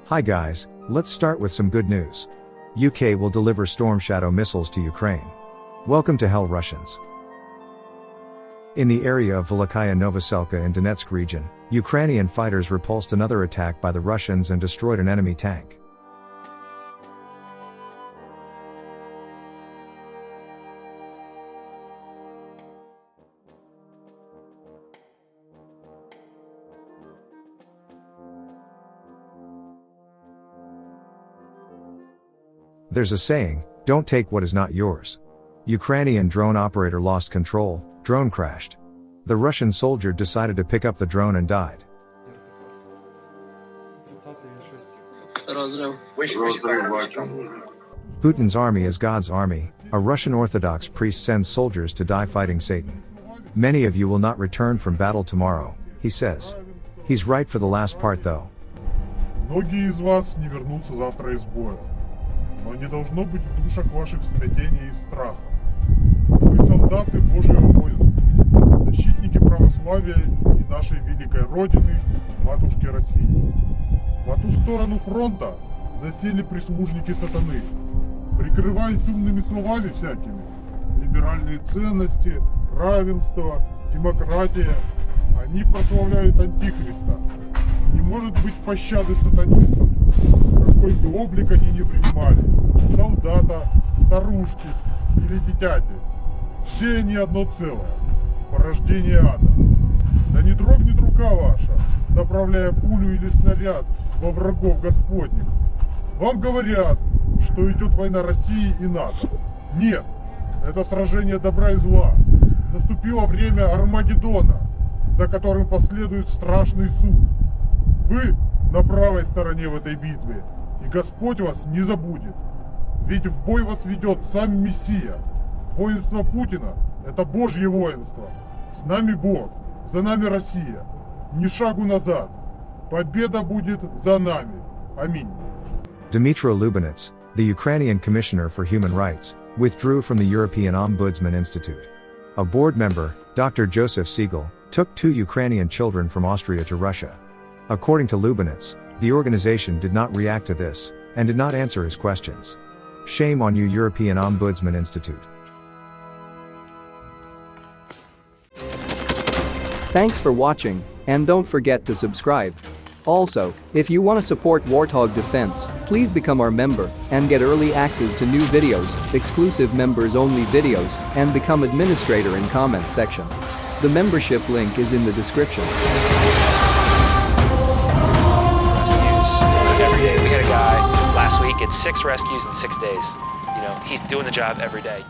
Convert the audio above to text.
Hi guys, let's start with some good news. UK will deliver Storm Shadow missiles to Ukraine. Welcome to hell, Russians. In the area of Velikaya Novoselka in Donetsk region, Ukrainian fighters repulsed another attack by the Russians and destroyed an enemy tank. There's a saying, don't take what is not yours. Ukrainian drone operator lost control, drone crashed. The Russian soldier decided to pick up the drone and died. Putin's army is God's army. A Russian Orthodox priest sends soldiers to die fighting Satan. Many of you will not return from battle tomorrow, he says. He's right for the last part though. Многие из вас не вернутся завтра из боя. Но не должно быть в душах ваших смятения и страха. Вы солдаты Божьего воинства, защитники православия и нашей великой Родины, Матушки России. По ту сторону фронта засели прислужники сатаны, прикрываясь умными словами всякими. Либеральные ценности, равенство, демократия. Они прославляют Антихриста. Не может быть пощады сатанистам. Какой бы облик они ни принимали, солдата, старушки или дитяти, все они одно целое, порождение ада. Да не дрогнет рука ваша, направляя пулю или снаряд во врагов Господних. Вам говорят, что идет война России и НАТО. Нет, это сражение добра и зла. Наступило время Армагеддона, за которым последует страшный суд. Вы на правой стороне в этой битве, и Господь вас не забудет. Ведь в бой вас ведет сам Мессия. Воинство Путина – это Божье воинство. С нами Бог, за нами Россия. Ни шагу назад. Победа будет за нами. Аминь. Dmytro Lubinets, the Ukrainian Commissioner for Human Rights, withdrew from the European Ombudsman Institute. A board member, Dr. Joseph Siegel, took 2 Ukrainian children from Austria to Russia. According to Lubinets, the organization did not react to this, and did not answer his questions. Shame on you, European Ombudsman Institute. Thanks for watching, and don't forget to subscribe. Also, if you want to support Warthog Defense, please become our member and get early access to new videos, exclusive members-only videos, and become administrator in comment section. The membership link is in the description. Every day. We had a guy last week, it's 6 rescues in 6 days. You know, he's doing the job every day.